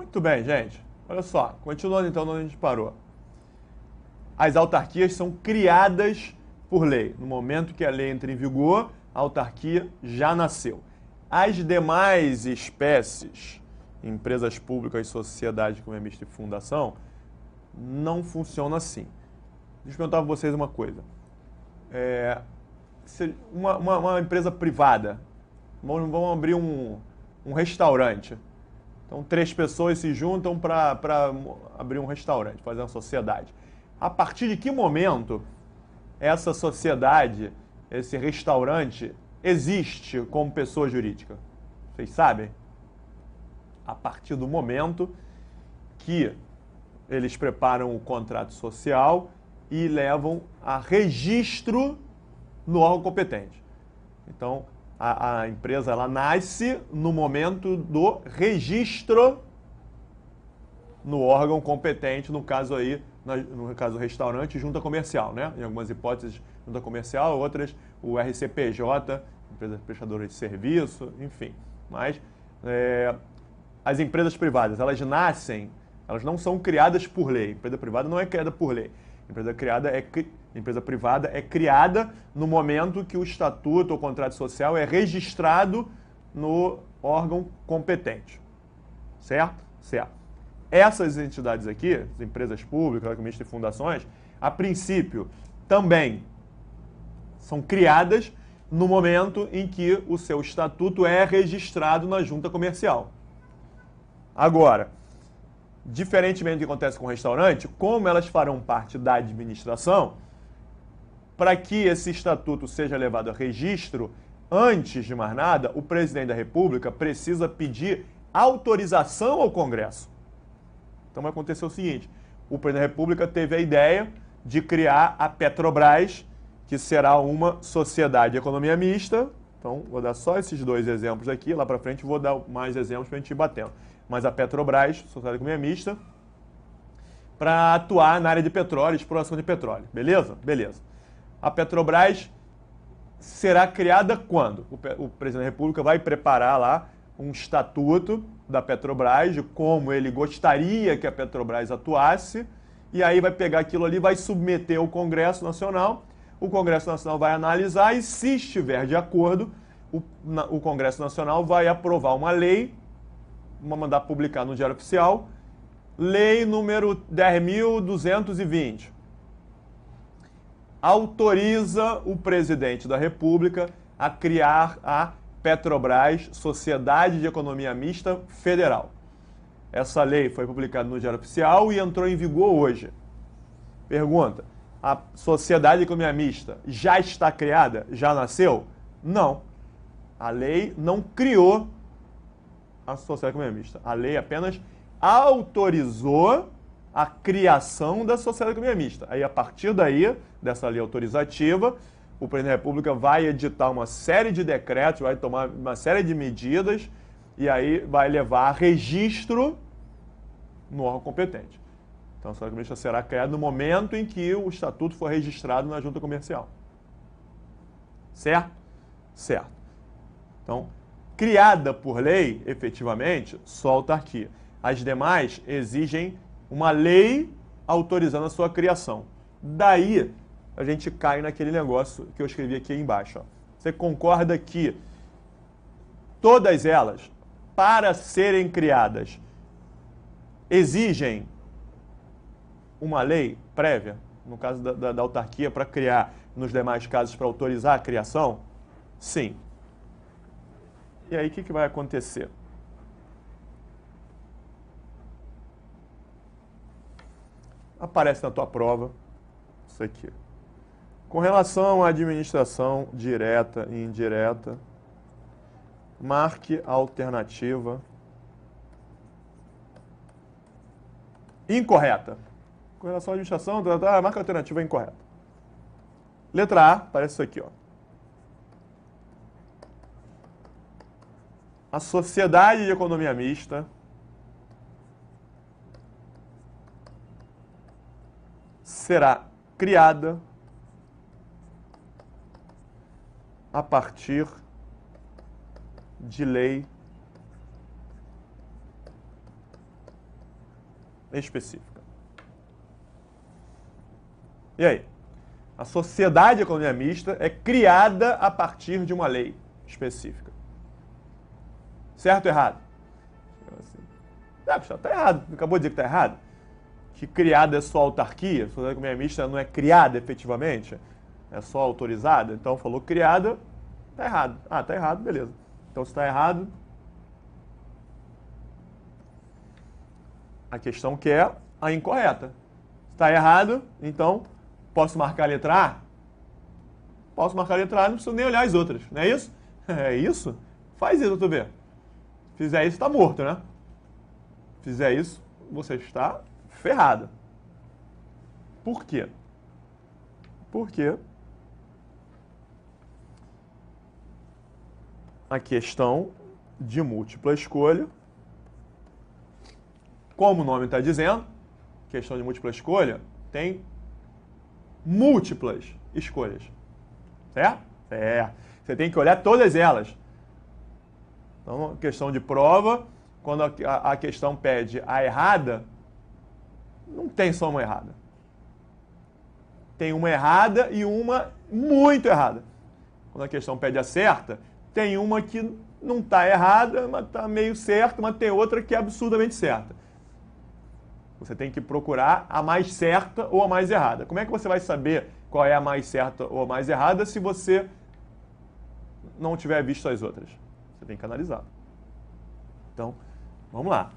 Muito bem, gente. Olha só, continuando então onde a gente parou. As autarquias são criadas por lei. No momento que a lei entra em vigor, a autarquia já nasceu. As demais espécies, empresas públicas, sociedade como é mista e fundação, não funciona assim. Deixa eu perguntar para vocês uma coisa. Uma empresa privada, vamos abrir um restaurante. Então, 3 pessoas se juntam para abrir um restaurante, fazer uma sociedade. A partir de que momento essa sociedade, esse restaurante, existe como pessoa jurídica? Vocês sabem? A partir do momento que eles preparam o contrato social e levam a registro no órgão competente. Então, a empresa ela nasce no momento do registro no órgão competente, no caso aí, no caso do restaurante, junta comercial, né? Em algumas hipóteses, junta comercial, outras o RCPJ, empresa prestadora de serviço, enfim. Mas as empresas privadas, elas nascem, elas não são criadas por lei. A empresa privada não é criada por lei. A empresa privada é criada no momento que o estatuto ou contrato social é registrado no órgão competente. Certo? Certo. Essas entidades aqui, as empresas públicas, mistas e fundações, a princípio também são criadas no momento em que o seu estatuto é registrado na junta comercial. Agora, diferentemente do que acontece com o restaurante, como elas farão parte da administração, para que esse estatuto seja levado a registro, antes de mais nada, o presidente da República precisa pedir autorização ao Congresso. Então vai acontecer o seguinte, o presidente da República teve a ideia de criar a Petrobras, que será uma sociedade de economia mista. Então, vou dar só esses 2 exemplos aqui, lá para frente vou dar mais exemplos para a gente ir batendo. Mas a Petrobras, Sociedade de Economia Mista, para atuar na área de petróleo, exploração de petróleo. Beleza? Beleza. A Petrobras será criada quando? O presidente da República vai preparar lá um estatuto da Petrobras, de como ele gostaria que a Petrobras atuasse, e aí vai pegar aquilo ali, vai submeter ao Congresso Nacional, o Congresso Nacional vai analisar e, se estiver de acordo, o Congresso Nacional vai aprovar uma lei, mandar publicar no Diário Oficial, lei número 10.220. Autoriza o presidente da República a criar a Petrobras, Sociedade de Economia Mista Federal. Essa lei foi publicada no Diário Oficial e entrou em vigor hoje. Pergunta, a Sociedade de Economia Mista já está criada? Já nasceu? Não. A lei não criou a Sociedade de Economia Mista. A lei apenas autorizou a criação da Sociedade de Economia Mista. Aí, a partir daí, dessa lei autorizativa, o presidente da República vai editar uma série de decretos, vai tomar uma série de medidas e aí vai levar a registro no órgão competente. Então, a Sociedade Economia Mista será criada no momento em que o estatuto for registrado na junta comercial. Certo? Certo. Então, criada por lei, efetivamente, só a autarquia. As demais exigem uma lei autorizando a sua criação. Daí, a gente cai naquele negócio que eu escrevi aqui embaixo. Ó. Você concorda que todas elas, para serem criadas, exigem uma lei prévia? No caso da autarquia, para criar, nos demais casos, para autorizar a criação? Sim. E aí, o que vai acontecer? Aparece na tua prova isso aqui. Com relação à administração direta e indireta, marque a alternativa incorreta. Com relação à administração, marque a alternativa incorreta. Letra A, aparece isso aqui, ó. A Sociedade de Economia Mista será criada a partir de lei específica. E aí? A sociedade de economia mista é criada a partir de uma lei específica. Certo ou errado? Está errado. Acabou de dizer que está errado? Que criada é só autarquia, a sociedade de economia mista não é criada efetivamente, é só autorizada. Então falou criada, está errado. Ah, está errado, beleza. Então se está errado, a questão que é a incorreta. Está errado, então posso marcar a letra A? Posso marcar a letra A, não preciso nem olhar as outras, não é isso? É isso? Faz isso, doutor B. Se fizer isso, está morto, né? Se fizer isso, você está ferrado. Por quê? Porque a questão de múltipla escolha, como o nome está dizendo, questão de múltipla escolha, tem múltiplas escolhas. Certo? É. Você tem que olhar todas elas. Então, questão de prova, quando a questão pede a errada, não tem só uma errada. Tem uma errada e uma muito errada. Quando a questão pede a certa, tem uma que não está errada, mas está meio certa, mas tem outra que é absurdamente certa. Você tem que procurar a mais certa ou a mais errada. Como é que você vai saber qual é a mais certa ou a mais errada se você não tiver visto as outras? Você tem que analisar. Então, vamos lá.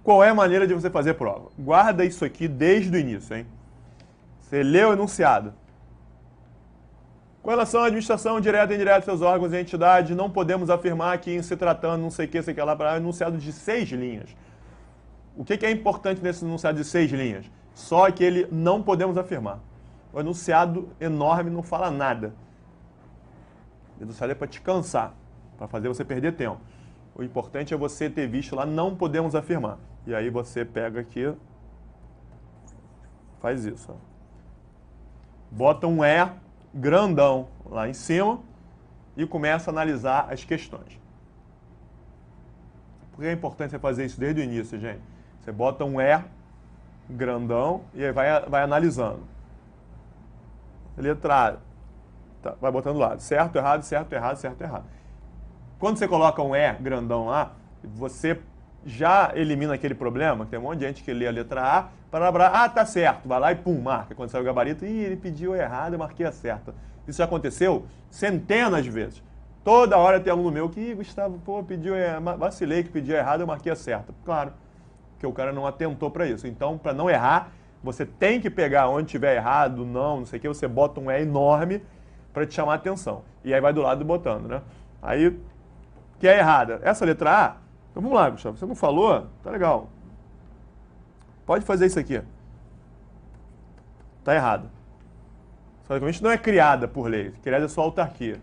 Qual é a maneira de você fazer prova? Guarda isso aqui desde o início, hein? Você lê o enunciado. Com relação à administração direta e indireta dos seus órgãos e entidades, não podemos afirmar que, em se tratando, não sei o que, sei que lá, para enunciado de 6 linhas. O que é importante nesse enunciado de 6 linhas? Só que ele não podemos afirmar. O enunciado enorme não fala nada. O enunciado é para te cansar, para fazer você perder tempo. O importante é você ter visto lá, não podemos afirmar. E aí você pega aqui, faz isso. Ó. Bota um E grandão lá em cima e começa a analisar as questões. Por que é importante você fazer isso desde o início, gente? Você bota um E grandão e aí vai analisando. Letra A. Tá, vai botando do lado. Certo, errado, certo, errado, certo, errado. Quando você coloca um E grandão lá, você já elimina aquele problema, que tem um monte de gente que lê a letra A, tá certo, vai lá e pum, marca. Quando sai o gabarito, ele pediu errado, eu marquei a certa. Isso já aconteceu centenas de vezes. Toda hora tem aluno meu que, Gustavo, vacilei que pediu errado, eu marquei a certa. Claro, que o cara não atentou para isso. Então, para não errar, você tem que pegar onde tiver errado, não sei o que, você bota um E enorme para te chamar a atenção. E aí vai do lado botando, né? Aí, que é errada. Essa letra A, então vamos lá, Gustavo, você não falou? Tá legal. Pode fazer isso aqui. Tá errado. Só que a gente não é criada por lei, criada é só autarquia.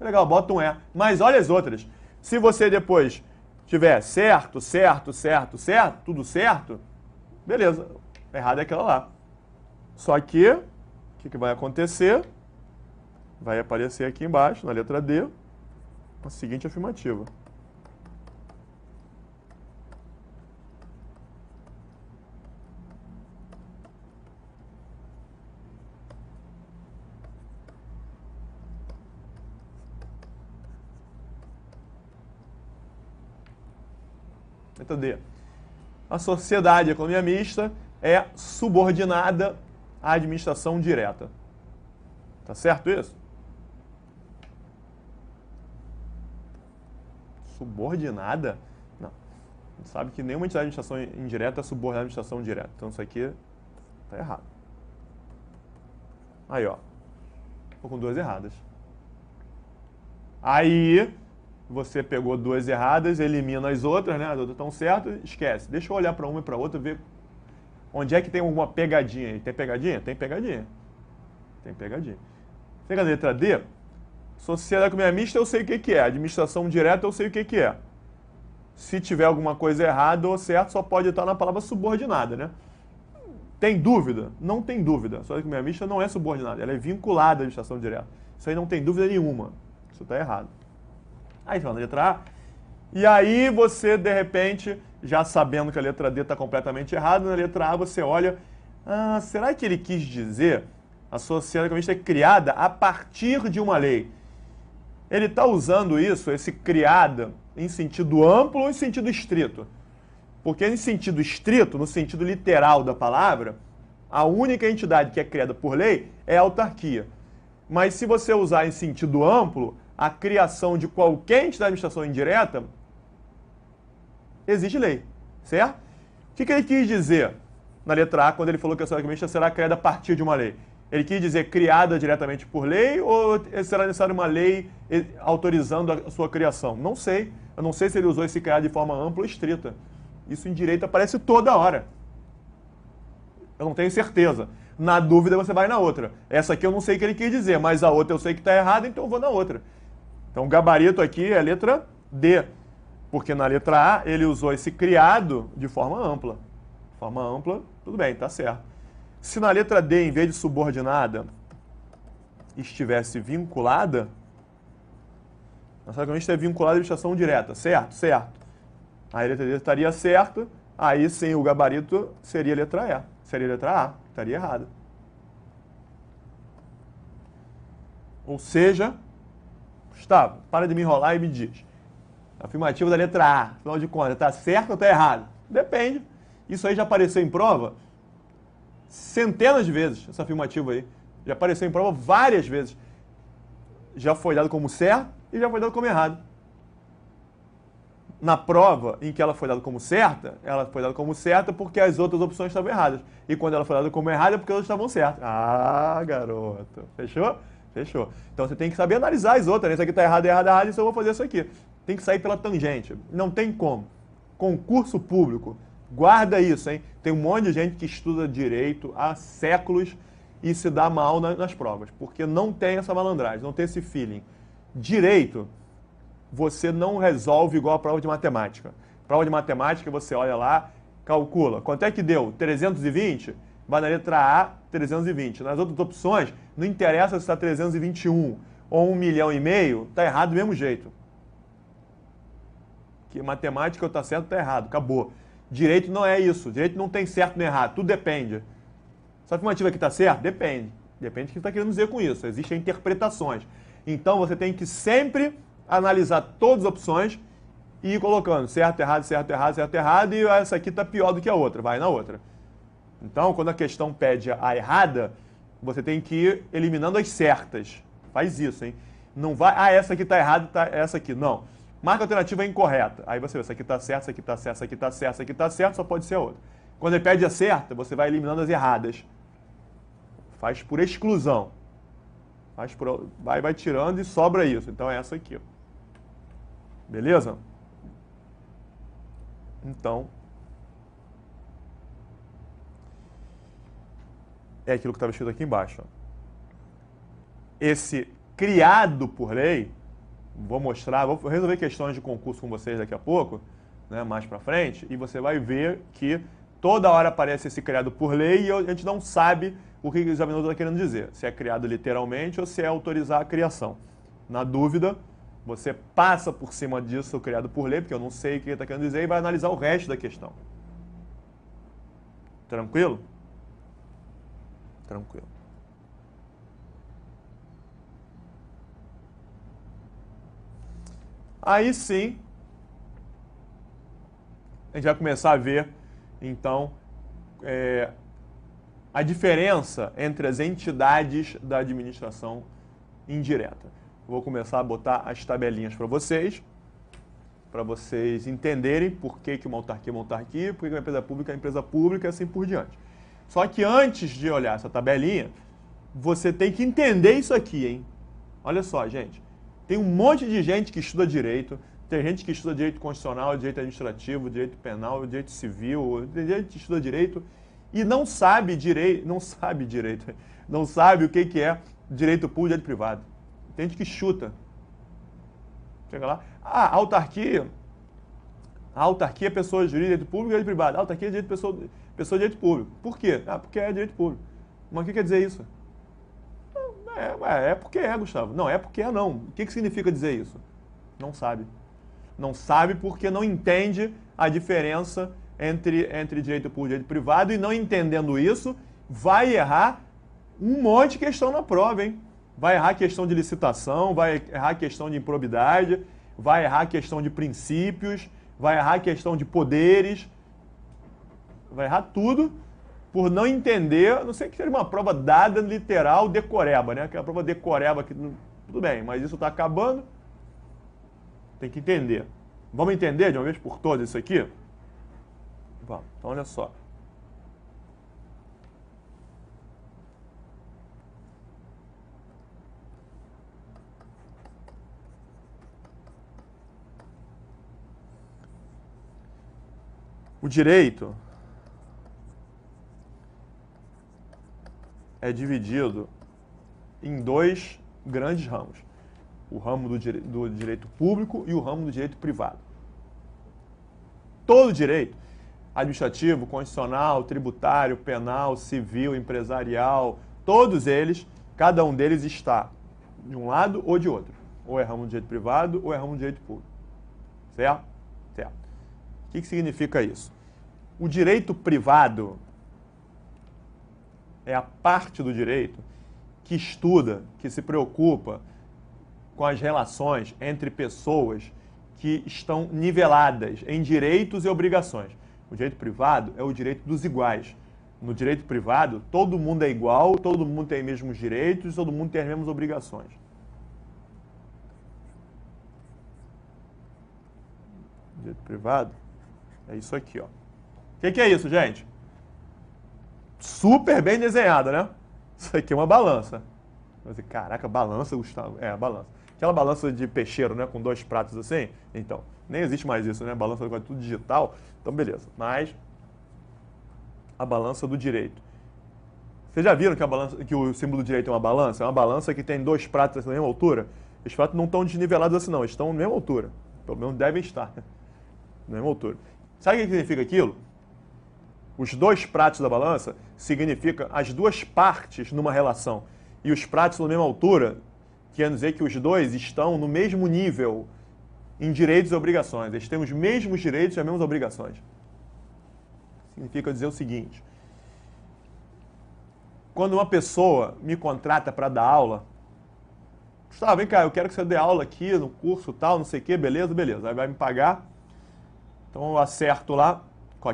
Legal, bota um E. Mas olha as outras. Se você depois tiver certo, certo, certo, certo, tudo certo, beleza. Errado é aquela lá. Só que, o que vai acontecer? Vai aparecer aqui embaixo, na letra D, a seguinte afirmativa. Letra D. A sociedade de economia mista é subordinada à administração direta. Tá certo isso? Subordinada? Não. A gente sabe que nenhuma entidade de administração indireta é subordinada à administração direta. Então isso aqui tá errado. Aí, ó. Tô com 2 erradas. Aí, você pegou 2 erradas, elimina as outras, né? As outras estão certas, esquece. Deixa eu olhar para uma e para outra, ver onde é que tem alguma pegadinha aí. Tem pegadinha? Tem pegadinha. Tem pegadinha. Pega a letra D. Sociedade economia mista, eu sei o que é. Administração direta, eu sei o que é. Se tiver alguma coisa errada ou certa, só pode estar na palavra subordinada, né? Tem dúvida? Não tem dúvida. A sociedade economia mista não é subordinada, ela é vinculada à administração direta. Isso aí não tem dúvida nenhuma. Isso está errado. Aí você vai na letra A E aí você, de repente, já sabendo que a letra D está completamente errada, na letra A você olha, será que ele quis dizer a sociedade comunista é criada a partir de uma lei? Ele está usando isso, esse criada, em sentido amplo ou em sentido estrito? Porque em sentido estrito, no sentido literal da palavra, a única entidade que é criada por lei é a autarquia. Mas se você usar em sentido amplo, a criação de qualquer entidade de administração indireta exige lei, certo? O que ele quis dizer na letra A quando ele falou que a sociedade comunista será criada a partir de uma lei? Ele quis dizer criada diretamente por lei ou será necessária uma lei autorizando a sua criação? Não sei. Eu não sei se ele usou esse criado de forma ampla ou estrita. Isso em direito aparece toda hora. Eu não tenho certeza. Na dúvida você vai na outra. Essa aqui eu não sei o que ele quis dizer, mas a outra eu sei que está errada, então eu vou na outra. Então o gabarito aqui é a letra D. Porque na letra A ele usou esse criado de forma ampla. De forma ampla, tudo bem, tá certo. Se na letra D, em vez de subordinada, estivesse vinculada, a sociedade comunista é vinculada à administração direta, certo? Certo. Aí a letra D estaria certa, aí sim o gabarito seria a letra E. Seria a letra A, estaria errada. Ou seja, Gustavo, para de me enrolar e me diz. Afirmativa da letra A, afinal de contas, está certo ou está errado? Depende. Isso aí já apareceu em prova centenas de vezes, essa afirmativa aí. Já apareceu em prova várias vezes. Já foi dado como certo e já foi dado como errado. Na prova em que ela foi dada como certa, ela foi dada como certa porque as outras opções estavam erradas. E quando ela foi dada como errada, é porque elas estavam certas. Ah, garoto. Fechou? Fechou. Então você tem que saber analisar as outras. Isso aqui está errado, errado, errado, então eu vou fazer isso aqui. Tem que sair pela tangente. Não tem como. Concurso público. Guarda isso, hein? Tem um monte de gente que estuda direito há séculos e se dá mal nas provas. Porque não tem essa malandragem, não tem esse feeling. Direito, você não resolve igual a prova de matemática. Prova de matemática, você olha lá, calcula. Quanto é que deu? 320? Vai na letra A, 320. Nas outras opções, não interessa se está 321 ou 1,5 milhão, está errado do mesmo jeito. Que matemática ou está certo, está errado. Acabou. Direito não é isso. Direito não tem certo nem errado. Tudo depende. Essa afirmativa aqui está certa? Depende. Depende do que você está querendo dizer com isso. Existem interpretações. Então você tem que sempre analisar todas as opções e ir colocando certo, errado, certo, errado, certo, errado, e essa aqui está pior do que a outra. Vai na outra. Então, quando a questão pede a errada, você tem que ir eliminando as certas. Faz isso, hein? Não vai, essa aqui está errada, tá, essa aqui. Não. Marca a alternativa é incorreta. Aí você vê, essa aqui está certa, essa aqui está certa, essa aqui está certa, essa aqui está certa, só pode ser a outra. Quando ele pede a certa, você vai eliminando as erradas. Faz por exclusão. Vai tirando e sobra isso. Então é essa aqui. Beleza? Então, é aquilo que estava escrito aqui embaixo. Esse criado por lei, vou mostrar, vou resolver questões de concurso com vocês daqui a pouco, né, mais pra frente, e você vai ver que toda hora aparece esse criado por lei e a gente não sabe o que o examinador está querendo dizer. Se é criado literalmente ou se é autorizar a criação. Na dúvida, você passa por cima disso, criado por lei, porque eu não sei o que ele está querendo dizer, e vai analisar o resto da questão. Tranquilo? Tranquilo. Aí sim, a gente vai começar a ver, então, a diferença entre as entidades da administração indireta. Vou começar a botar as tabelinhas para vocês entenderem por que uma autarquia é uma autarquia, por que uma empresa pública é empresa pública e assim por diante. Só que antes de olhar essa tabelinha, você tem que entender isso aqui, hein? Olha só, gente. Tem um monte de gente que estuda direito, tem gente que estuda direito constitucional, direito administrativo, direito penal, direito civil, tem gente que estuda direito e não sabe o que é direito público e direito privado. Tem gente que chuta. Chega lá, a autarquia é pessoa jurídica, direito público e direito privado. A autarquia é direito pessoa de direito público. Por quê? Porque é direito público. Mas o que quer dizer isso? É porque é, Gustavo. Não, é porque é não. O que significa dizer isso? Não sabe. Não sabe porque não entende a diferença entre direito público e direito privado, e não entendendo isso, vai errar um monte de questão na prova, hein? Vai errar questão de licitação, vai errar questão de improbidade, vai errar questão de princípios, vai errar questão de poderes, vai errar tudo por não entender, a não sei que seja uma prova dada, literal, decoreba, né? Aquela prova decoreba, que tudo bem, mas isso está acabando, tem que entender. Vamos entender de uma vez por todas isso aqui? Vamos, então olha só. O direito é dividido em dois grandes ramos. O ramo do direito público e o ramo do direito privado. Todo direito, administrativo, constitucional, tributário, penal, civil, empresarial, todos eles, cada um deles está de um lado ou de outro. Ou é ramo do direito privado ou é ramo do direito público. Certo? Certo. O que significa isso? O direito privado é a parte do direito que estuda, que se preocupa com as relações entre pessoas que estão niveladas em direitos e obrigações. O direito privado é o direito dos iguais. No direito privado, todo mundo é igual, todo mundo tem os mesmos direitos, todo mundo tem as mesmas obrigações. Direito privado é isso aqui, ó. O que é isso, gente? Super bem desenhado, né? Isso aqui é uma balança. Caraca, balança, Gustavo. É, a balança. Aquela balança de peixeiro, né? Com dois pratos assim. Então, nem existe mais isso, né? Balança agora é tudo digital. Então, beleza. Mas, a balança do direito. Vocês já viram que o símbolo do direito é uma balança? É uma balança que tem dois pratos assim, na mesma altura. Os pratos não estão desnivelados assim, não. Eles estão na mesma altura. Pelo menos devem estar. Na mesma altura. Sabe o que significa aquilo? Os dois pratos da balança significa as duas partes numa relação. E os pratos na mesma altura quer dizer que os dois estão no mesmo nível em direitos e obrigações. Eles têm os mesmos direitos e as mesmas obrigações. Significa dizer o seguinte: quando uma pessoa me contrata para dar aula, Gustavo, vem cá, eu quero que você dê aula aqui no curso tal, não sei o quê, beleza, beleza. Aí vai me pagar. Então eu acerto lá com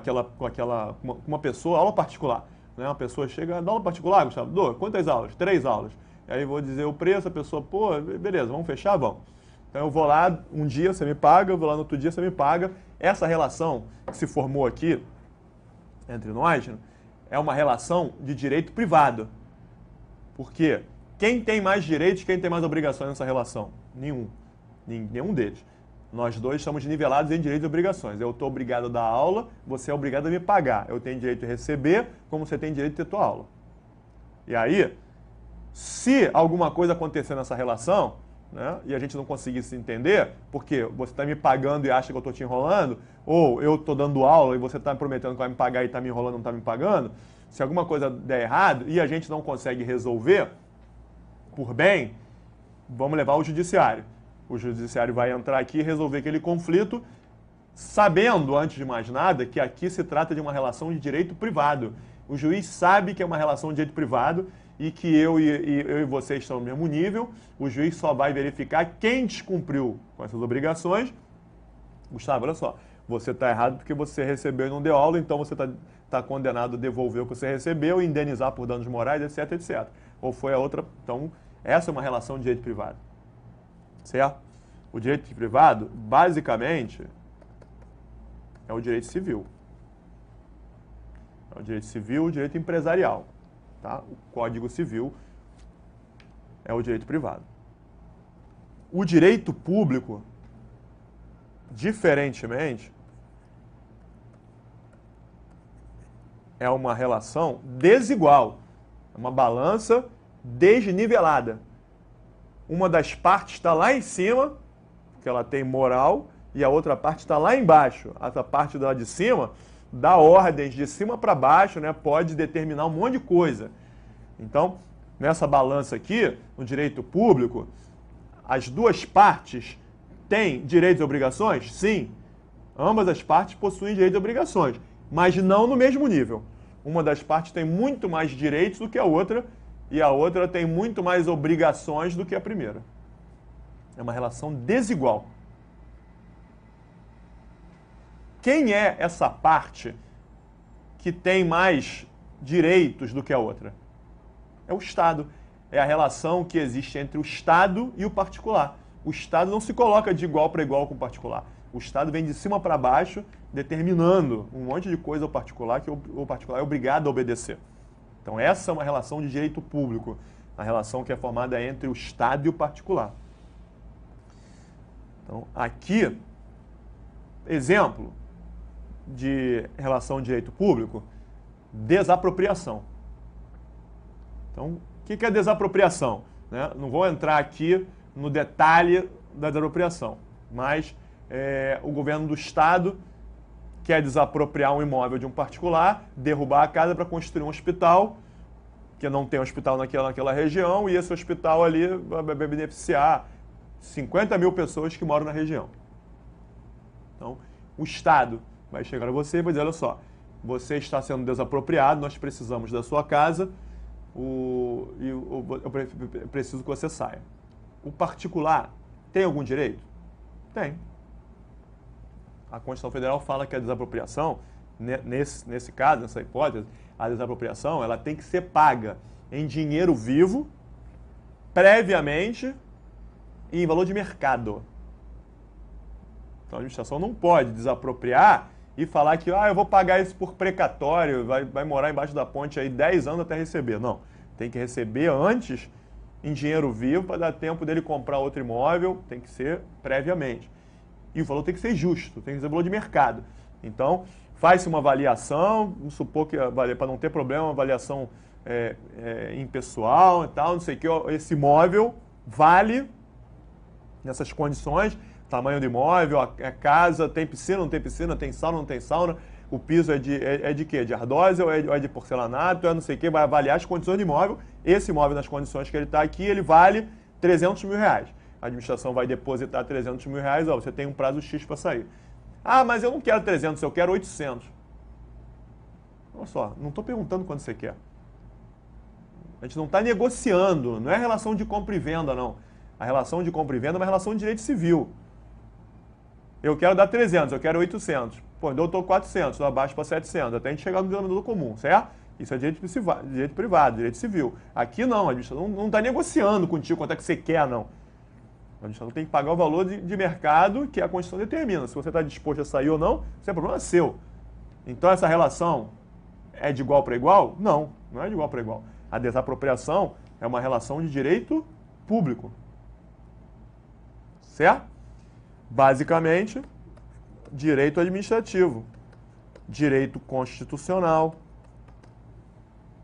uma pessoa, aula particular. Né? Uma pessoa chega, dá aula particular, Gustavo? Dou. Quantas aulas? 3 aulas. Aí eu vou dizer o preço, a pessoa, pô, beleza, vamos fechar? Vamos. Então eu vou lá, um dia você me paga, eu vou lá no outro dia você me paga. Essa relação que se formou aqui entre nós é uma relação de direito privado. Por quê? Quem tem mais direitos, quem tem mais obrigações nessa relação? Nenhum. Nenhum deles. Nós dois estamos nivelados em direitos e obrigações. Eu estou obrigado a dar aula, você é obrigado a me pagar. Eu tenho direito de receber, como você tem direito de ter tua aula. E aí, se alguma coisa acontecer nessa relação, né, e a gente não conseguir se entender, porque você está me pagando e acha que eu estou te enrolando, ou eu estou dando aula e você está me prometendo que vai me pagar e está me enrolando e não está me pagando, se alguma coisa der errado e a gente não consegue resolver por bem, vamos levar ao judiciário. O judiciário vai entrar aqui e resolver aquele conflito, sabendo, antes de mais nada, que aqui se trata de uma relação de direito privado. O juiz sabe que é uma relação de direito privado e que eu e você estão no mesmo nível. O juiz só vai verificar quem descumpriu com essas obrigações. Gustavo, olha só, você está errado porque você recebeu e não deu aula, então você está condenado a devolver o que você recebeu, indenizar por danos morais, etc, etc. Ou foi a outra. Então, essa é uma relação de direito privado. Certo? O direito privado, basicamente, é o direito civil. É o direito civil, o direito empresarial. Tá? O Código Civil é o direito privado. O direito público, diferentemente, é uma relação desigual. É uma balança desnivelada. Uma das partes está lá em cima, que ela tem moral, e a outra parte está lá embaixo. Essa parte lá de cima dá ordens de cima para baixo, né? Pode determinar um monte de coisa. Então, nessa balança aqui, no direito público, as duas partes tem direitos e obrigações? Sim. Ambas as partes possuem direitos e obrigações, mas não no mesmo nível. Uma das partes tem muito mais direitos do que a outra, e a outra tem muito mais obrigações do que a primeira. É uma relação desigual. Quem é essa parte que tem mais direitos do que a outra? É o Estado. É a relação que existe entre o Estado e o particular. O Estado não se coloca de igual para igual com o particular. O Estado vem de cima para baixo, determinando um monte de coisa ao particular que o particular é obrigado a obedecer. Então essa é uma relação de direito público, a relação que é formada entre o Estado e o particular. Então aqui, exemplo de relação de direito público, desapropriação. Então, o que é desapropriação? Né? Não vou entrar aqui no detalhe da desapropriação, mas o governo do Estado quer desapropriar um imóvel de um particular, derrubar a casa para construir um hospital, que não tem hospital naquela região, e esse hospital ali vai beneficiar 50 mil pessoas que moram na região. Então, o Estado vai chegar a você e vai dizer, olha só, você está sendo desapropriado, nós precisamos da sua casa, eu preciso que você saia. O particular tem algum direito? Tem. A Constituição Federal fala que a desapropriação, nesse caso, nessa hipótese, a desapropriação ela tem que ser paga em dinheiro vivo, previamente e em valor de mercado. Então a administração não pode desapropriar e falar que eu vou pagar isso por precatório, vai morar embaixo da ponte aí 10 anos até receber. Não, tem que receber antes em dinheiro vivo para dar tempo dele comprar outro imóvel, tem que ser previamente. E o valor tem que ser justo, tem que ser valor de mercado. Então, faz-se uma avaliação, vamos supor que, para não ter problema, uma avaliação impessoal e tal, não sei o que, esse imóvel vale nessas condições, tamanho do imóvel, a casa, tem piscina, não tem piscina, tem sauna, não tem sauna, o piso é de quê? De ardósia ou é de porcelanato, não sei o que, vai avaliar as condições do imóvel, esse imóvel nas condições que ele está aqui, ele vale 300 mil reais. A administração vai depositar 300 mil reais, você tem um prazo X para sair. Ah, mas eu não quero 300, eu quero 800. Olha só, não estou perguntando quanto você quer. A gente não está negociando, não é relação de compra e venda, não. A relação de compra e venda é uma relação de direito civil. Eu quero dar 300, eu quero 800. Pô, então eu estou 400, eu abaixo para 700, até a gente chegar no denominador comum, certo? Isso é direito privado, direito civil. Aqui não, a administração não está negociando contigo quanto é que você quer, não. A administração tem que pagar o valor de mercado que a Constituição determina. Se você está disposto a sair ou não, isso é problema seu. Então essa relação é de igual para igual? Não, não é de igual para igual. A desapropriação é uma relação de direito público. Certo? Basicamente, direito administrativo, direito constitucional.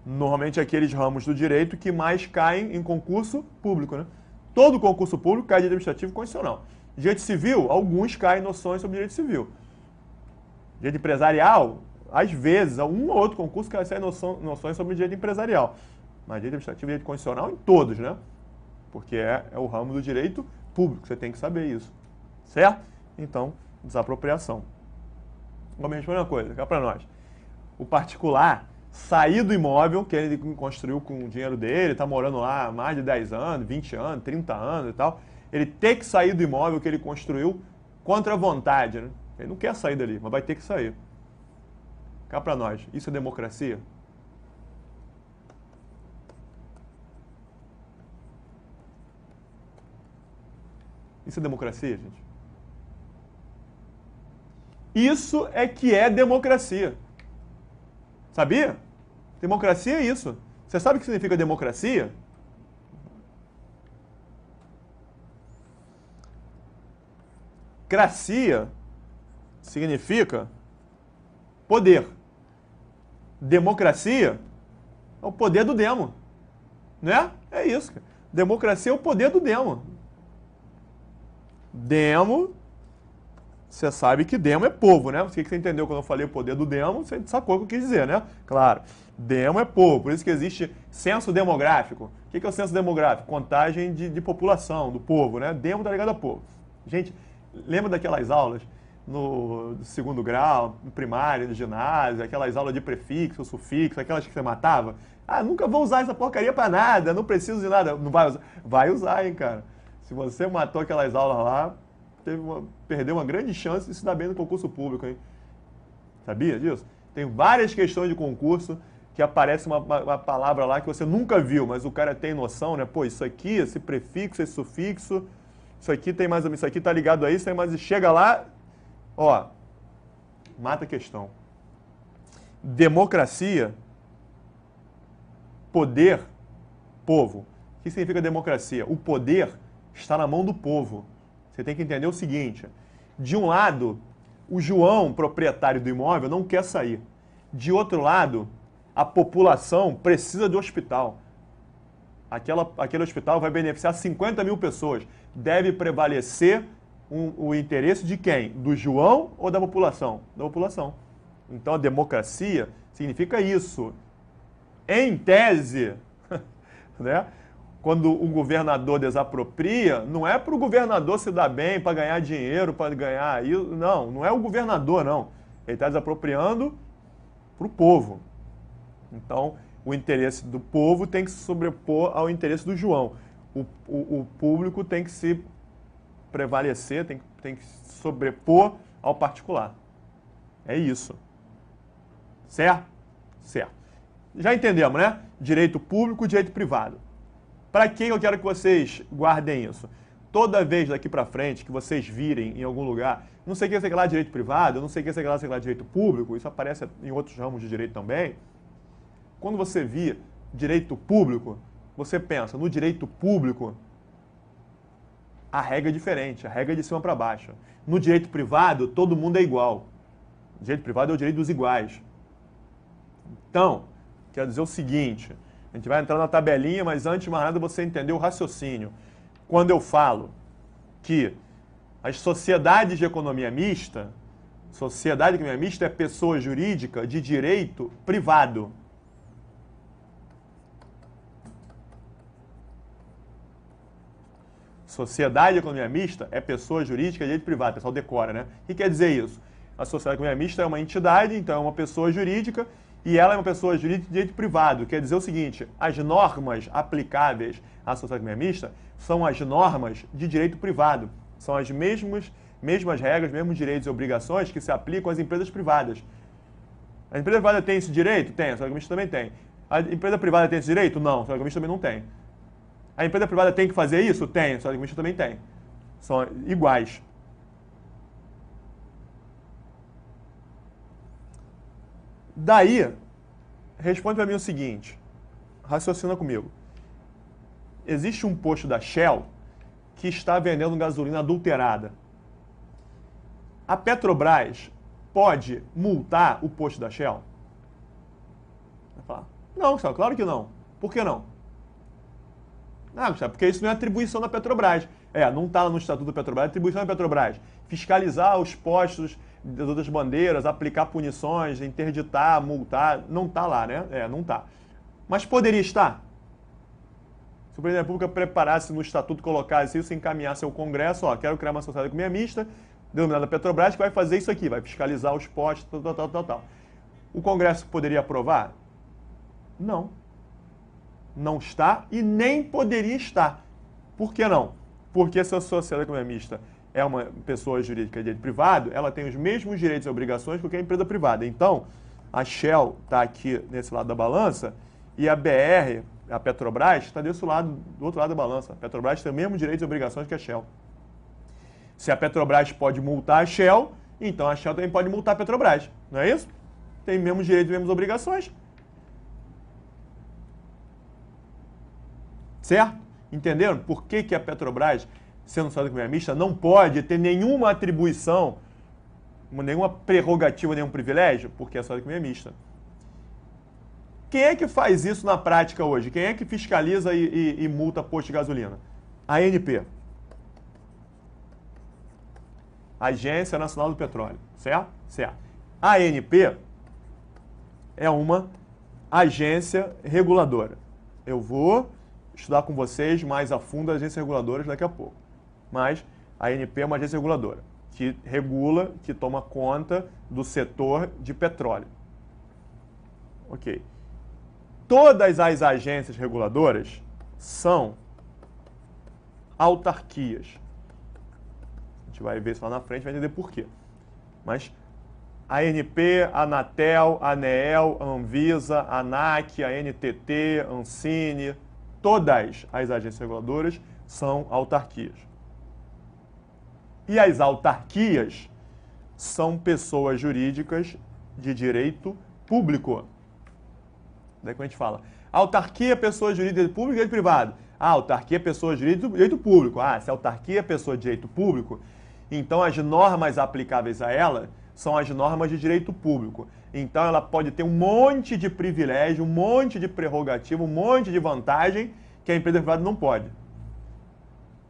Normalmente aqueles ramos do direito que mais caem em concurso público, né? Todo concurso público cai de administrativo e constitucional. Direito civil, alguns caem noções sobre direito civil. Direito empresarial, às vezes, um ou outro concurso cai noções sobre direito empresarial. Mas direito administrativo e direito constitucional em todos, né? Porque é o ramo do direito público, você tem que saber isso. Certo? Então, desapropriação. Vamos responder uma coisa, cá para nós. O particular sair do imóvel que ele construiu com o dinheiro dele, está morando lá há mais de 10 anos, 20 anos, 30 anos e tal, ele tem que sair do imóvel que ele construiu contra a vontade, né? Ele não quer sair dali, mas vai ter que sair. Cá para nós, isso é democracia? Isso é democracia, gente? Isso é que é democracia. Sabia? Democracia é isso. Você sabe o que significa democracia? Cracia significa poder. Democracia é o poder do demo. Né? É isso. Democracia é o poder do demo. Demo, você sabe que demo é povo, né? O que você entendeu quando eu falei o poder do demo? Você sacou o que eu quis dizer, né? Claro, demo é povo, por isso que existe censo demográfico. O que é o censo demográfico? Contagem de população, do povo, né? Demo tá ligado a povo. Gente, Lembra daquelas aulas no segundo grau, no primário, no ginásio, aquelas aulas de prefixo, sufixo, aquelas que você matava? Ah, nunca vou usar essa porcaria pra nada, não preciso de nada. Não vai usar? Vai usar, hein, cara. Se você matou aquelas aulas lá, perdeu uma grande chance de se dar bem no concurso público, hein? Sabia disso? Tem várias questões de concurso que aparece uma palavra lá que você nunca viu, mas o cara tem noção, né? Pô, isso aqui, esse prefixo, esse sufixo, isso aqui tem mais, isso aqui tá ligado a isso, mas chega lá, ó, mata a questão. Democracia, poder, povo. O que significa democracia? O poder está na mão do povo. Você tem que entender o seguinte: de um lado, o João, proprietário do imóvel, não quer sair. De outro lado, a população precisa do hospital. Aquele hospital vai beneficiar 50 mil pessoas. Deve prevalecer o interesse de quem? Do João ou da população? Da população. Então, a democracia significa isso. Em tese, né? Quando o governador desapropria, não é para o governador se dar bem, para ganhar dinheiro, para ganhar isso. Não, não é o governador, não. Ele está desapropriando para o povo. Então, o interesse do povo tem que se sobrepor ao interesse do João. O público tem que se prevalecer, tem que se sobrepor ao particular. É isso. Certo? Certo. Já entendemos, né? Direito público e direito privado. Para que eu quero que vocês guardem isso? Toda vez daqui para frente que vocês virem em algum lugar, não sei o que é lá direito privado, não sei o que é lá direito público, isso aparece em outros ramos de direito também. Quando você vir direito público, você pensa, no direito público, a regra é diferente, a regra é de cima para baixo. No direito privado, todo mundo é igual. O direito privado é o direito dos iguais. Então, quero dizer o seguinte, a gente vai entrar na tabelinha, mas antes de mais nada você entender o raciocínio. Quando eu falo que as sociedades de economia mista, sociedade de economia mista é pessoa jurídica de direito privado. Sociedade de economia mista é pessoa jurídica de direito privado. O pessoal decora, né? O que quer dizer isso? A sociedade de economia mista é uma entidade, então é uma pessoa jurídica, e ela é uma pessoa jurídica de direito privado. Quer dizer o seguinte, as normas aplicáveis à sociedade de economia mista são as normas de direito privado. São as mesmas regras, mesmos direitos e obrigações que se aplicam às empresas privadas. A empresa privada tem esse direito? Tem, a sociedade mista também tem. A empresa privada tem esse direito? Não, a sociedade mista também não tem. A empresa privada tem que fazer isso? Tem, a sociedade mista também tem. São iguais. Daí, responde para mim o seguinte, raciocina comigo. Existe um posto da Shell que está vendendo gasolina adulterada. A Petrobras pode multar o posto da Shell? Vai falar, não, Gustavo, claro que não. Por que não? Ah, Gustavo, porque isso não é atribuição da Petrobras. Não está no Estatuto da Petrobras, é atribuição da Petrobras. Fiscalizar os postos das outras bandeiras, aplicar punições, interditar, multar, não está lá, né? Não está. Mas poderia estar? Se o presidente da República preparasse no Estatuto, colocasse isso e encaminhasse ao Congresso, quero criar uma sociedade de economia mista, denominada Petrobras, que vai fazer isso aqui, vai fiscalizar os postos, tal. O Congresso poderia aprovar? Não. Não está e nem poderia estar. Por que não? Porque essa sociedade de economia mista é uma pessoa jurídica de direito privado, ela tem os mesmos direitos e obrigações que qualquer empresa privada. Então, a Shell está aqui nesse lado da balança e a BR, a Petrobras, está do outro lado da balança. A Petrobras tem os mesmos direitos e obrigações que a Shell. Se a Petrobras pode multar a Shell, então a Shell também pode multar a Petrobras. Não é isso? Tem os mesmos direitos e as mesmas obrigações. Certo? Entenderam? Por que a Petrobras, sendo sociedade de economia mista, não pode ter nenhuma atribuição, nenhuma prerrogativa, nenhum privilégio? Porque é sociedade de economia mista. Quem é que faz isso na prática hoje? Quem é que fiscaliza e multa posto de gasolina? A ANP. Agência Nacional do Petróleo. Certo? Certo. A ANP é uma agência reguladora. Eu vou estudar com vocês mais a fundo as agências reguladoras daqui a pouco. Mas a ANP é uma agência reguladora. que regula, que toma conta do setor de petróleo. Ok. Todas as agências reguladoras são autarquias. A gente vai ver isso lá na frente, vai entender por quê. Mas a ANP, a Anatel, a ANEEL, a Anvisa, a ANAC, a NTT, a Ancine, todas as agências reguladoras são autarquias. E as autarquias são pessoas jurídicas de direito público. Daí quando a gente fala, autarquia é pessoa jurídica de público e direito privado. Ah, autarquia é pessoa jurídica de direito público. Ah, se a autarquia é pessoa de direito público, então as normas aplicáveis a ela são as normas de direito público. Então ela pode ter um monte de privilégio, um monte de prerrogativa, um monte de vantagem que a empresa privada não pode.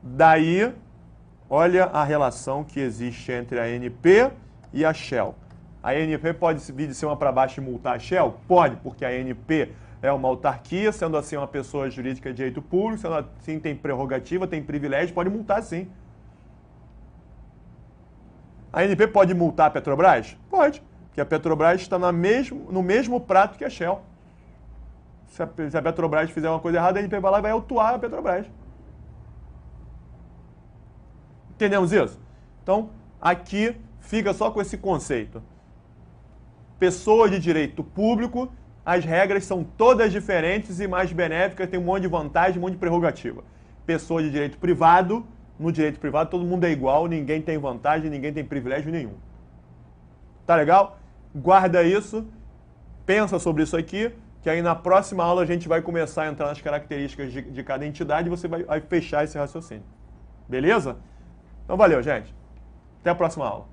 Daí, olha a relação que existe entre a ANP e a Shell. A ANP pode vir de cima para baixo e multar a Shell? Pode, porque a ANP é uma autarquia, sendo assim uma pessoa jurídica de direito público, sendo assim tem prerrogativa, tem privilégio, pode multar sim. A ANP pode multar a Petrobras? Pode, porque a Petrobras está no mesmo prato que a Shell. Se a Petrobras fizer uma coisa errada, a ANP vai lá e vai autuar a Petrobras. Entendemos isso? Então, aqui fica só com esse conceito. Pessoa de direito público, as regras são todas diferentes e mais benéficas, tem um monte de vantagem, um monte de prerrogativa. Pessoa de direito privado, no direito privado todo mundo é igual, ninguém tem vantagem, ninguém tem privilégio nenhum. Tá legal? Guarda isso, pensa sobre isso aqui, que aí na próxima aula a gente vai começar a entrar nas características de cada entidade e você vai fechar esse raciocínio. Beleza? Então valeu, gente. Até a próxima aula.